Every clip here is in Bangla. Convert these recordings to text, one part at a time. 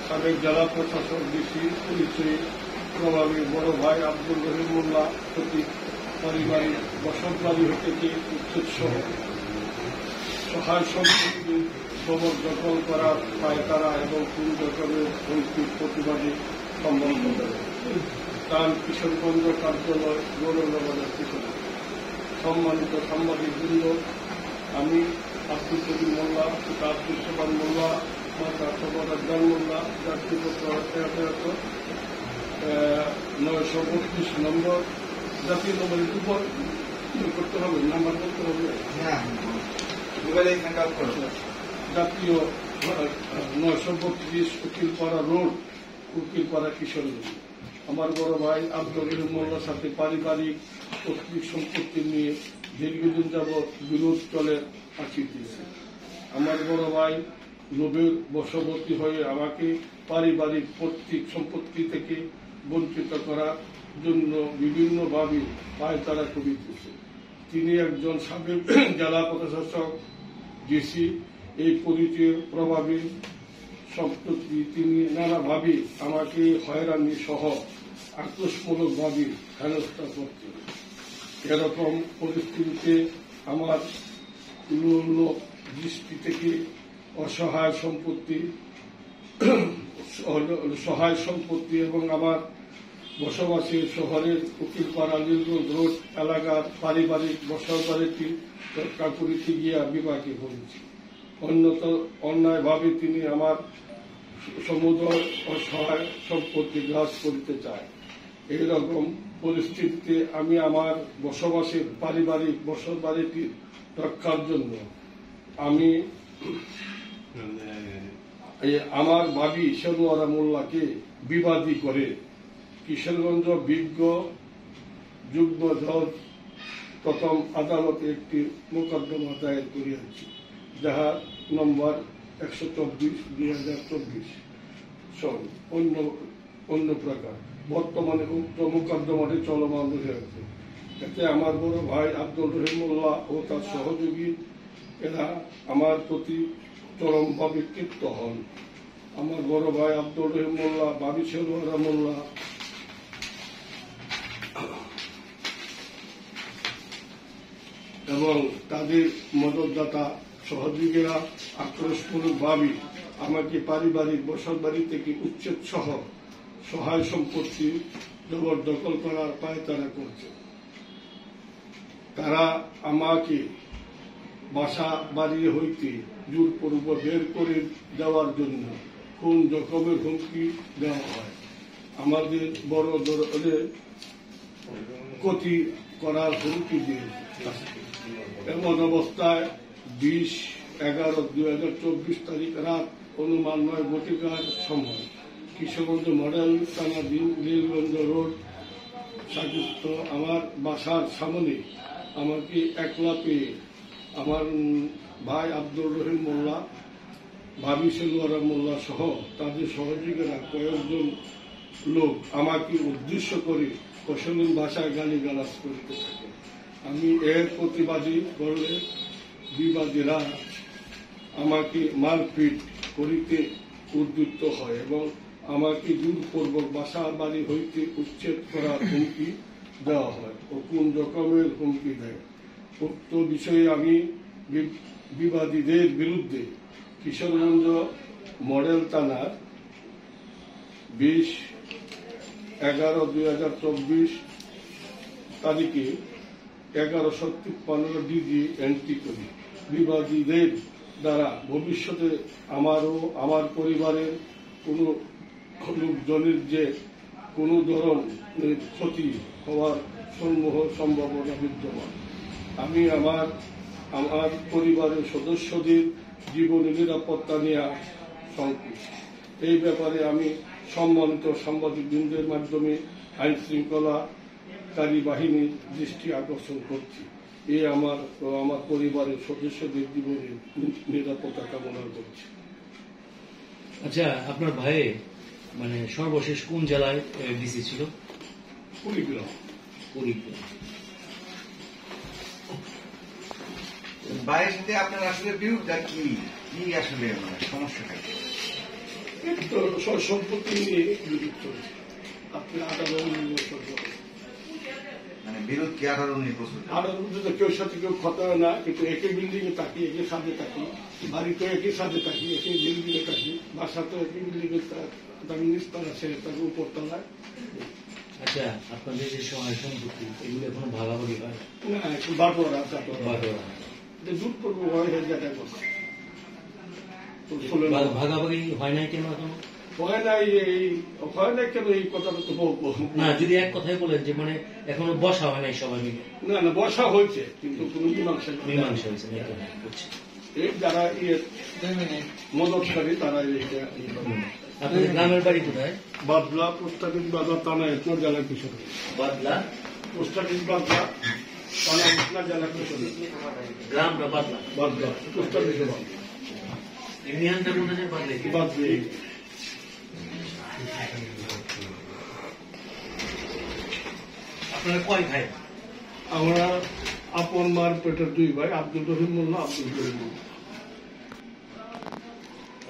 সাবেক জেলা প্রশাসক ডিসি পুলিশে প্রভাবী বড় ভাই আব্দুল রহিম মোল্লা প্রতি পারিবারিক বসতবাড়ি থেকে উচ্ছেদ সহ সহায় সম্পত্তি জবরদখল করার পায়তারা এবং কোন রকমের হুমকির প্রতিবাদী সম্বন্ধ করে তার কিশোরগঞ্জ কার্যালয় গৌরনগরের পিছনে। সম্মানিত সাংবাদিকবৃন্দ, আমি আব্দুল করিম মোল্লা, পিতা আব্দুল সোবান মোল্লা, মাতা সবরাজ্জান মোল্লা, জাতীয়পত্র 932 নম্বর জাতীয় নম্বরের উপর করতে হবে, নাম্বার করতে হবে, জাতীয় 932 উকিলপাড়া রোড, উকিলপাড়া কিশোরগঞ্জ। আমার বড় ভাই আব্দুল রহিম মোল্লার সাথে পারিবারিক পৈতৃক সম্পত্তি নিয়ে দীর্ঘদিন যাবৎ বিরোধ চলে আসিতেছে। আমার বড় ভাই লোভের বশবর্তী হয়ে আমাকে পারিবারিক পৈতৃক সম্পত্তি থেকে বঞ্চিত করার জন্য বিভিন্নভাবে পায়তারা করিতেছে। তিনি একজন সাবেক জেলা প্রশাসক ডিসি। এই পরিচয় প্রভাবে সম্প্রতি তিনি নানাভাবে আমাকে হয়রানি সহ আক্রোশমূলকভাবে হেনস্থা করছেন। এরকম পরিস্থিতিতে আমার দৃষ্টি থেকে সহায় সম্পত্তি এবং আমার বসবাসের শহরের উকিলপাড়া লিলগঞ্জ রোড এলাকার পারিবারিক বসতবাড়িটি রক্ষা করিতে গিয়া বিপাকে পড়েছি। অন্যায়ভাবে তিনি আমার সমুদয় অসহায় সম্পত্তি গ্রাস করিতে চায়। এইরকম পরিস্থিতিতে আমি আমার বসবাসের পারিবারিক বসতবাড়িটি রক্ষার জন্য আমি আমার ভাবি শেরওয়ারা মোল্লাকে বিবাদী করে কিশোরগঞ্জ বিজ্ঞ যুগ্ম জজ প্রথম আদালতে একটি মোকদ্দমা দায়ের করিয়াছি, যাহার নম্বর 124/2024 অন্য প্রকার। বর্তমানে উক্ত মোকদ্দমাটি চলমান রয়েছে। এতে আমার বড় ভাই আব্দুল রহিম মোল্লা ও তার সহযোগী এরা আমার প্রতি চরমভাবে ক্ষিপ্ত হন। আমার বড় ভাই আব্দুল রহিম মোল্লা, ভাবি শেরওয়ারা মোল্লা এবং তাদের মদতদাতা সহযোগীরা আক্রোশমূলকভাবে আমাকে পারিবারিক বসতবাড়ি থেকে উচ্ছেদ সহ সহায় সম্পত্তি জবরদখল করার পায়তারা করছে। তারা আমাকে বাসা বাড়ি হইতে জোরপূর্বক বের করে দেওয়ার জন্য কোন রকমের হুমকি দেওয়া হয়। আমাদের বড় ধরনের ক্ষতি করার হুমকি দিয়ে এমন অবস্থায় 20/11/2024 তারিখ রাত অনুমান 9 ঘটিকার সময় কিশোরগঞ্জ মডেল থানা নীলগঞ্জ রোড সাকিস্ত আমার বাসার সামনে আমাকে একলা পেয়ে আমার ভাই আব্দুল রহিম মোল্লা, ভাবি শেরওয়ারা মোল্লা সহ তাদের সহযোগীরা কয়েকজন লোক আমাকে উদ্দেশ্য করে অশালীন ভাষায় গালিগালাজ করতে থাকে। আমি এর প্রতিবাদী করলে বিবাদীরা আমাকে মারপিট করিতে উদ্যুক্ত হয় এবং আমাকে জোরপূর্বক বাসা বাড়ি হইতে উচ্ছেদ করার হুমকি দেওয়া হয় ও কোন রকমের হুমকি দেয়। উক্ত বিষয়ে আমি বিবাদীদের বিরুদ্ধে কিশোরগঞ্জ মডেল থানার 20/11/2024 তারিখে 1153 ডিজি এন্ট্রি করি। বিবাদীদের দ্বারা ভবিষ্যতে আমার ও আমার পরিবারের কোন লোকজনের যে কোনো ধরনের ক্ষতি হওয়ার সমূহ সম্ভাবনা বিদ্যমান। আমি আমার পরিবারের সদস্যদের জীবনের নিরাপত্তা নিয়ে সংকুচ। এই ব্যাপারে আমি সম্মানিত সাংবাদিকবৃন্দের মাধ্যমে আইন শৃঙ্খলাকারী বাহিনীর দৃষ্টি আকর্ষণ করছি। আমার পরিবারের সদস্যদের জীবনের নিরাপত্তা কামনা করছি। আচ্ছা, আপনার ভাই মানে সর্বশেষ কোন জেলায় ডিসি ছিল? কুড়িগ্রাম। ভাইয়ের সাথে আপনার আসলে বিরোধটা কি? কি আসলে মানে সমস্যাটা কি? এই তো সব সম্পত্তি নিয়ে বিরোধ চলছে। আপনি 18-19 বছর ধরে। মানে বিরোধ কি 18-19 বছর? আর মধ্যে তো কেউ সাথে কেউ কথা হয় না, কিন্তু একই বিল্ডিং এ থাকি, একই সাথে থাকি, বাড়িতে একই সাথে থাকি, একই বিল্ডিং এ থাকি, বাসাতে একই বিল্ডিং এ তার নিচতলা আছে, তার উপরতলায়। আচ্ছা, আপনাদের যে সহায় সম্পত্তি এগুলো এখনো ভাগাভাগি হয়? না, একটু বাটোয়ারা আছে, বাটোয়ারা জুট করবো হয় জায়গায় কথা। তো চলে না। ভাগাভাগি হয় নাই কেন এখনো? হয় নাই হয় নাই কেন এই কথাটা তো বলবো না, যদি এক কথাই বলেন যে মানে এখনো বসা হয় নাই সবাই মিলে। না বসা হয়েছে, কিন্তু কোনো মীমাংসা নেই। মীমাংসা হয়েছে না, কেন বুঝছি। এই যারা মদতকারী তারা এইটা আপনাদের গ্রামের বাড়ি কোথায়? বাদলা পোস্ট অফিস বাজার থানা ইসলাম জেলা কিশোর। বাদলা পোস্ট অফিস বাদলা থানা ইসলাম জেলা কিশোর। গ্রামটা বাদলা। বাদলা পোস্ট অফিস ইউনিয়নটা কোথায়? বাদলা। বাদলা। আপনারা কয় ভাই? আমরা আপন মার পেটের 2 ভাই, আব্দুল রহিম মোল্লা, আব্দুল করিম মোল্লা।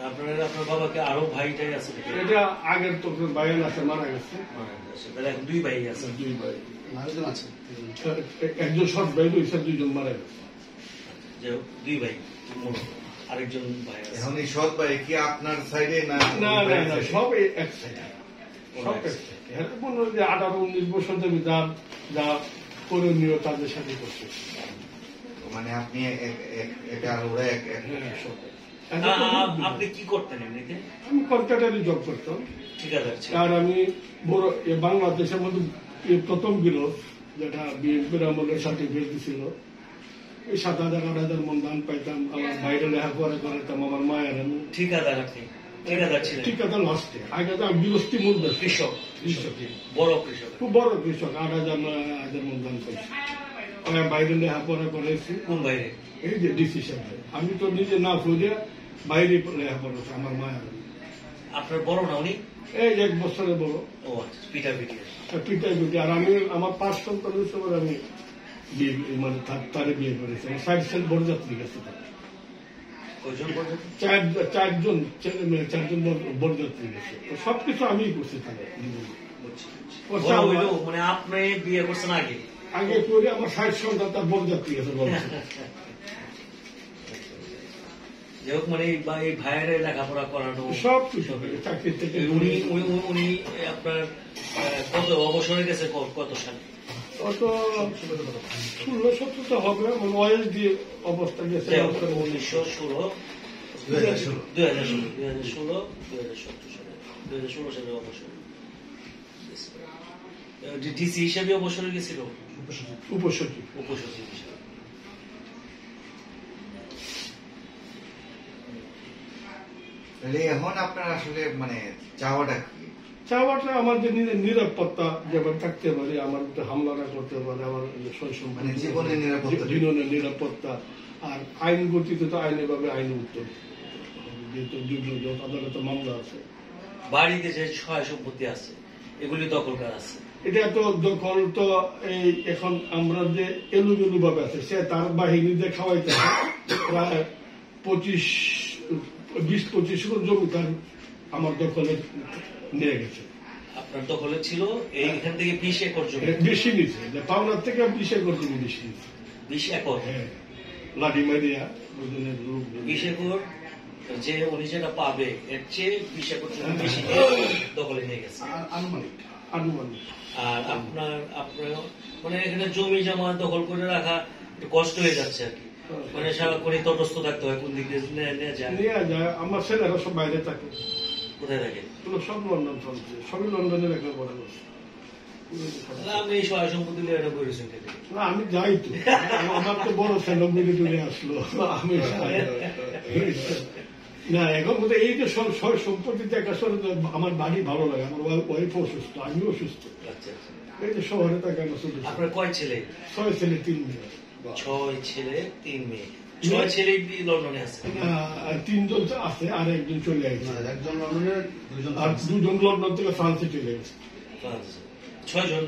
আপনার বাবাকে আরো ভাইটাই আছে? এটা আগের তো ভাইয়ান আছে, মারা গেছে। তাহলে এখন 2 ভাই আছে। 2 ভাই আছে, একজন শর্ট ভাই রয়েছে, 2 জন মারা গেছে। যে 2 ভাই, আরেকজন ভাই আছে। এখন এই সৎ ভাই কি আপনার সাইডে না? না সব এক সাইডে, সব এক সাইডে। মনে হয় যে 18-19 বছর ধরে যা করণীয় তাদের সাথে করছে। মানে আপনি এটা আর ওরা এক? আপনি কি করতেন এমনিতে? আমি কন্ট্রাক্টারি জব করতাম, ঠিকাদার ছিলেন। আর আমি বড় বাংলাদেশের মধ্যে প্রথম গিরফ যেটা বিএনপির আমলে সার্টিফিকেট দিছিল, এই 7,000-8,000 মন ধান পাইতাম। আমার বাইরে লেখাপড়া করাতাম, আমার মায়ের। আমি ঠিকাদার? আপনি ঠিকাদার ছিলেন? ঠিকাদার লাস্টে, আগে তো আমি গৃহস্থী মূল কৃষক? বড় কৃষক? খুব বড় কৃষক, 8,000-9,000 মন ধান পাইছি। আমি বাইরে লেখাপড়া করেছি। কোন বাইরে? এই যে ডিসি সাহেব। আমি তো নিজে না খুঁজে বাইরে লেখাপড়া করছি, আমার মায়ের। আপনার বড় না উনি? এই 1 বছরে বড়। ও আচ্ছা, পিটাপিটি। পিটাই পিটি। আর আমি আমার 5 সন্তানের সময় আমি মানে তারে বিয়ে করেছি। আমার 60 সেন্ট বরযাত্রী গেছে। কয়জন বরযাত্রী? 4জন ছেলে মেয়ে, 4জন বরযাত্রী গেছে। সবকিছু আমিই করছি তাহলে। মানে আপনি বিয়ে করছেন আগে? আগে করে আমার 60 সন্তান তার বরযাত্রী গেছে। যাই হোক, মানে এই ভাইয়ের লেখাপড়া করানো সব কিছু চাকরি থেকে। উনি আপনার কত অবসরে গেছে? কত সালে? অত 16-17 হবে, মানে ওয়েল দিয়ে অবস্থা গেছে। 2016 সালে অবসর। ডিসি হিসাবে অবসরে গেছিল? উপসচিব হিসাবে। এখন আপনার আসলে মানে চাওয়াটা কি? চাওয়াটা আমাদের নিরাপত্তা যেমন থাকতে পারে, আমার হামলা না করতে পারে, আমার মানে জীবনের নিরাপত্তা, জীবনের নিরাপত্তা। আর আইন গতিতে তো আইনেভাবে আইন উত্তর, যেহেতু আদালতে মামলা আছে। বাড়িতে যে সহায় সম্পত্তি আছে এগুলি দখলকার আছে? এটা তো দখল তো এই এখন আমরা যে এলুবেলু ভাবে আছে, সে তার বাহিনী দিয়ে খাওয়াইতে প্রায় 20-25 জমি তার আমার দখলে নিয়ে গেছে। আপনার দখলে ছিল এইখান থেকে 20 একর জমি? বেশি নিচ্ছে, পাওনার থেকে 20 একর জমি বেশি নিচ্ছে। 20 একর? হ্যাঁ, লাঠি মারিয়া 20 একর যে উনি যেটা পাবে এর চেয়ে 20 একর জমি বেশি দখলে নিয়ে গেছে আনুমানিক। আর আপনার মানে এখানে জমি জমা দখল করে রাখা একটু কষ্ট হয়ে যাচ্ছে আর কি। মানে সারাক্ষণই তটস্থ থাকতে হয়, কোন দিক দিয়ে নিয়ে যায়। আমার ছেলেরা সব বাইরে থাকে। কোথায় থাকে? সব লন্ডন চলছে, সবই লন্ডনে লেখাপড়া করছে। আপনি এই সহায় সম্পত্তি নিয়ে এটা করেছেন? না, আমি যাই তো, আমার তো বড় ছেলে মিলিটারি আসলো, আমি না এখন এই যে সয় সম্পত্তি দেখা আমার বাড়ি ভালো লাগে, আমার ওয়াইফ অসুস্থ, আমিও অসুস্থ। এই যে শহরে থাকে আমার ছোট। আপনার কয় ছেলে? 6 ছেলে 3 মেয়ে। 6 ছেলে 3 মেয়ে। 6 ছেলে লন্ডনে আছে? 3 জন আছে, আর একজন চলে আসছে। একজন লন্ডনে, আর 2 জন লন্ডন থেকে ফ্রান্সে চলে গেছে। 6 জন,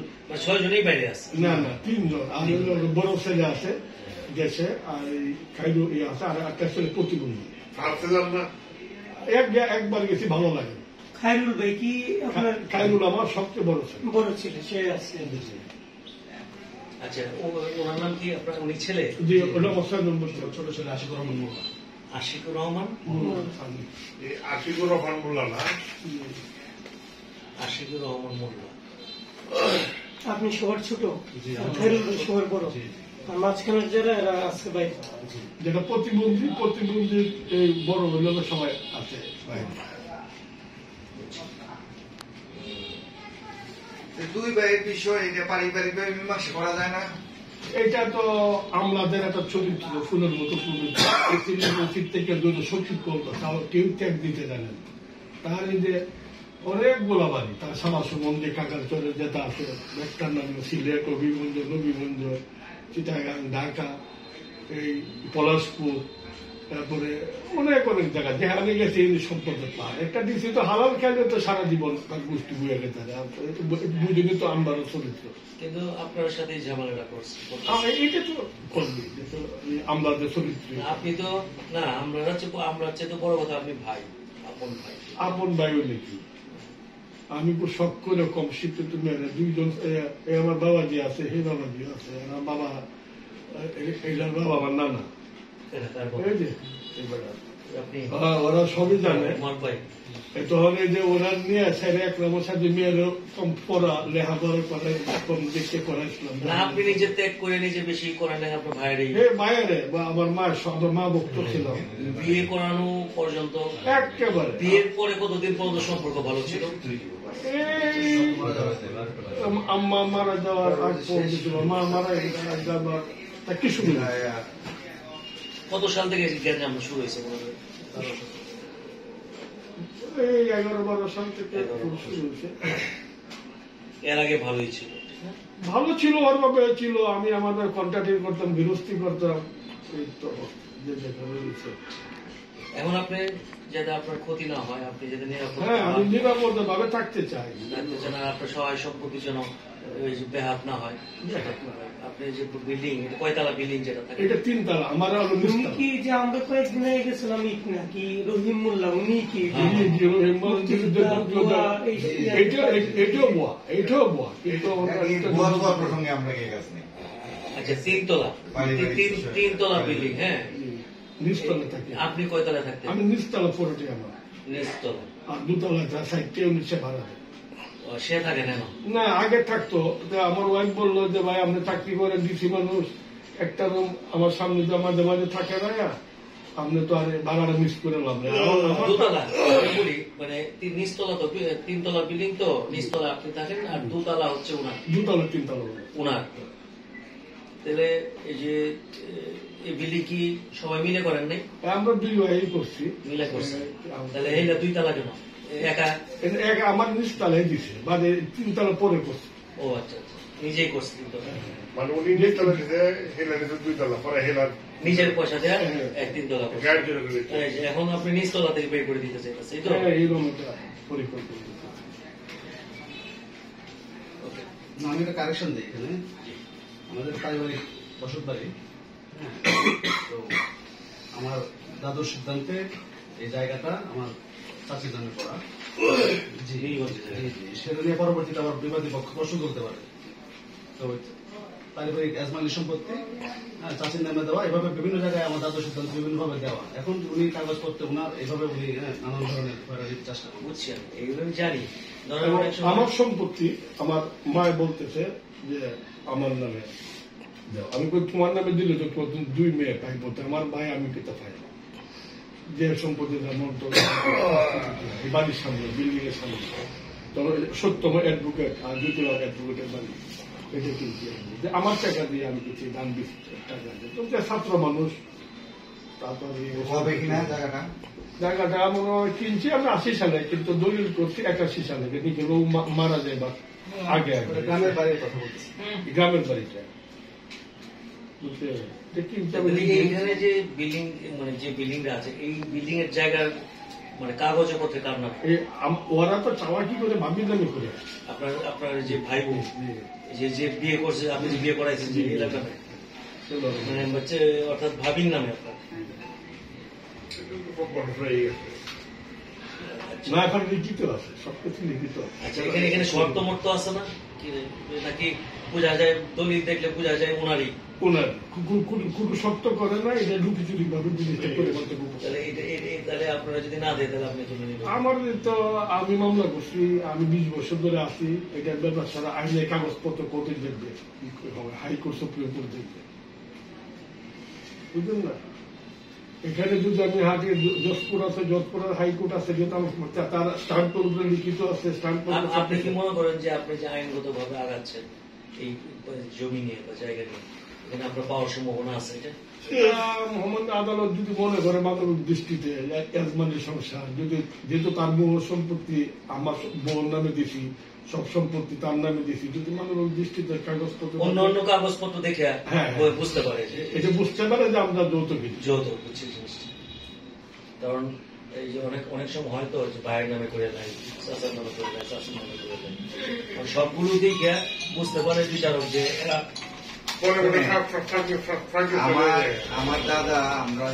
6 জনই বাইরে আছে? না 3 জন। আর বড় ছেলে আছে গেছে, আর কাইরো আছে, আর একটা ছেলে প্রতিবন্ধী একবার গেছি, ভালো লাগে। খায়রুল ভাই কি আপনার খায়রুল আমার সবচেয়ে বড় ছেলে। বড় ছিল, সে আছে। আচ্ছা, ওনার নাম কি আপনার, উনি ছেলে? জি, ওটা বছর নম্বর ছোট ছেলে আশিকুর রহমান মোল্লা। আশিকুর রহমান আশিকুর রহমান মোল্লা না, আশিকুর রহমান মোল্লা। আপনি সবার ছোট, খায়রুল ভাই সবার বড়, আর মাঝখানের যারা এরা আছে ভাই। যেটা প্রতিবন্ধী এই বড় হইলে সবাই আছে। দুই ভাইয়ের বিষয় এটা পারিবারিক ভাবে মীমাংসা করা যায় না? এটা তো আমলাদের একটা চরিত্র, ফুলের মতো পবিত্র। অতীত থেকে সঠিক করতো, তাও কেউ ত্যাগ দিতে জানেন। তার এই যে অনেকগুলা বাড়ি, তার সারা সম্বন্ধে কাকার চরে যেটা আছে, একটার নাম সিলেট, হবিগঞ্জ, নবীগঞ্জ, চিটাগাং, ঢাকা, এই পলাশপুর, তারপরে অনেক অনেক জায়গা যেখানে গেছে এই সম্পর্কে পার। একটা দিচ্ছি তো হালাল খেলে তো সারা জীবন তার গোষ্ঠী বুয়ে গেছে, বুঝিনি তো আমরাও চরিত্র। কিন্তু আপনার সাথে ঝামেলাটা করছে। এটা তো করবি, আমরা যে চরিত্র। আপনি তো না, আমরা হচ্ছে তো বড় কথা, আপনি ভাই, আপন ভাই। আপন ভাইও নাকি আমি খুব শখ করে কম শিক্ষিত মেয়েরা দুইজন, আমার বাবাজি আছে, হে বাবাজি আছে, আমার বাবা, এটার বাবা আমার নানা, এই যে আপনি ওরা সবই জানে। আমার ভাই তখন এই যে ওরা নিয়ে ছেড়ে এক নম্বর সাথে মেয়েরও কম পড়া লেখাপড়া করে কম দেখতে করাইছিলাম। না, আপনি নিজে ত্যাগ করে নিজে বেশি করেন আপনার ভাইয়ের। মায়ের বা আমার আমার মা ভক্ত ছিল। বিয়ে করানো পর্যন্ত একেবারে। বিয়ের পরে কতদিন পর্যন্ত সম্পর্ক ভালো ছিল? আম্মা মারা যাওয়ার আগ পর্যন্ত, মা মারা যাবার কিছু দিন। কত সাল থেকে জ্ঞান শুরু হয়েছে? এই 11-12 সাল থেকে শুরু হয়েছে। এর আগে ভালোই ছিল, ভালো ছিল, ওর ভাবে ছিল। আমি আমাদের কন্ট্রাক্টিং করতাম, গৃহস্থী করতাম, এই তো যে এখন আপনি যাতে আপনার ক্ষতি না হয়, আপনি যাতে নিরাপদ, হ্যাঁ, আমি নিরাপদ ভাবে থাকতে চাই, আপনার সহায় সম্পত্তি যেন ব্যাহাত না হয়। আপনি যে বিল্ডিং, এটা কয়তলা বিল্ডিং যেটা থাকে? এটা 3 তলা। আমার হলো উনি কি যে আমরা কয়েকদিন আগে গেছিলাম ইট নাকি রহিম মোল্লা, উনি কি এটাও বোয়া প্রসঙ্গে আমরা গেছি। আচ্ছা, 3 তলা, 3 তলা বিল্ডিং। হ্যাঁ, নিচতলা থাকি। আপনি কয়তলা থাকতেন? আমি নিচতলা পুরোটি আমার, নিচতলা। আর 2 তলা সাইডে নিচে ভাড়া দেয়। সে থাকে না? না, আগে থাকতো। আমার ওয়াইফ বললো যে ভাই আপনি চাকরি করে দিচ্ছি মানুষ, একটা রুম আমার সামনে যে মাঝে মাঝে থাকে না, আপনি তো আর ভাড়াটা মিস করে লাভ নেই। দোতলা বলি, মানে নিচতলা তো 3 তলা বিল্ডিং, তো নিচতলা আপনি থাকেন, আর 2 তলা হচ্ছে ওনার। 2 তলা 3 তলা ওনার। তাহলে এই যে এই বিল্ডিং কি সবাই মিলে করেন নাই? আমরা 2 ভাই করছি, মিলে করছি। তাহলে এইটা 2 তলা কেন? একা আমার নিচতলায় দিছে, বাদে 3 তলা পরে করছি। ও আচ্ছা, নিজেই করছি। মানে উনি নিচতলা দিতে, হেলা দিতে 2 তলা, পরে হেলার নিজের পয়সা দেওয়া 3 তলা। এখন আপনি নিচতলা থেকে বের করে দিতে চাইতেছে, এই তো? এইরকম একটা পরিকল্পনা। আমি একটা কারেকশন দিই এখানে। আমাদের পারিবারিক বসত বাড়ি, তো আমার দাদুর সিদ্ধান্তে এই জায়গাটা আমার চাচির নামে করা। সেটা নিয়ে পরবর্তীতে আবার বিবাদী পক্ষ প্রশ্ন করতে পারে। তো পারিবারিক এজমানি সম্পত্তি চাচির নামে দেওয়া, এভাবে বিভিন্ন জায়গায় আমার দাদুর সিদ্ধান্ত বিভিন্ন ভাবে দেওয়া। এখন উনি কাগজপত্রে ওনার এইভাবে উনি নানান ধরনের হয়রানির চেষ্টা করেন। বুঝছি, এইগুলো আমি জানি। আমার সম্পত্তি আমার মায় বলতেছে যে আমার নামে দাও। আমি কই তোমার নামে দিলে তো 2 মেয়ে পাই বলতে, আমার ভাই আমি পেতে পাই না। যে সম্পত্তি বাড়ির সামনে, বিল্ডিং এর সামনে, তবে সত্যম অ্যাডভোকেট আর 2 তলা অ্যাডভোকেটের বাড়ি, এটা কিনছি আমার টাকা দিয়ে। আমি কিছু দান দিচ্ছি টাকা দিয়ে, তো ছাত্র মানুষ। তারপরে জায়গাটা মনে হয় কিনছি আমি 80 সালে, কিন্তু দলিল করছি 81 সালে, নিজের মারা যায় বা আগে গ্রামের বাড়ির কথা বলছি, গ্রামের বাড়িটা। এইখানে যে বিল্ডিং, মানে যে বিল্ডিংটা আছে, এই বিল্ডিং এর জায়গার মানে কাগজে পত্রে কার নাম? ওরা তো চাওয়া কি করে ভাবির নামে করে। আপনার যে ভাই বোন যে বিয়ে করছে, আপনি যে বিয়ে করাইছেন যে এলাকায়, মানে হচ্ছে অর্থাৎ ভাবির নামে আপনার। বন্ধ হয়ে গেছে। না এখন লিখিত আছে, সবকিছু লিখিত আছে। আচ্ছা, এখানে শর্ত মর্ত আছে না নাকি বোঝা যায় দলিল দেখলে বোঝা যায় ওনারই? ওনার কোনো শর্ত করে না, এটা লুকিচুরি ভাবে জিনিসটা করে বলতে তাহলে আপনারা যদি না দেয় তাহলে আপনি তুলে নেবেন? আমার তো আমি মামলা করছি, আমি 20 বছর ধরে আছি। এটার ব্যাপার সারা আইনের কাগজপত্র কোর্টে দেখবে, হাইকোর্ট সুপ্রিম কোর্ট দেখবে, বুঝলেন না? এখানে যদি আমি হাটে যোধপুর আছে, যোধপুরের হাইকোর্ট আছে, যেটা তার স্ট্যাম্পের উপরে লিখিত আছে, স্ট্যাম্পের আপনি কি মনে করেন যে আপনি যে আইনগত ভাবে আগাচ্ছেন এই জমি নিয়ে বা জায়গা নিয়ে, এখানে আপনার পাওয়ার সম্ভাবনা আছে? এটা মোহাম্মদ আদালত যদি মনে করে মানবিক দৃষ্টিতে এজমানের সংসার, যদি যেহেতু তার বহু সম্পত্তি আমার বউর নামে দিছি, সব সম্পত্তি তার নামে দিছি, যদি মানবিক দৃষ্টিতে কাগজপত্র অন্য কাগজপত্র দেখে হ্যাঁ, বুঝতে পারে যে এটা বুঝতে পারে যে আমরা যৌথ কিছু যৌথ বুঝছি জিনিসটা। কারণ এই যে অনেক সময় হয়তো যে ভাইয়ের নামে করে দেয়, চাচার নামে করে দেয়, চাষের নামে করে দেয়, সবগুলো দিকে বুঝতে পারে বিচারক যে এরা পরে আমার দাদা আমরা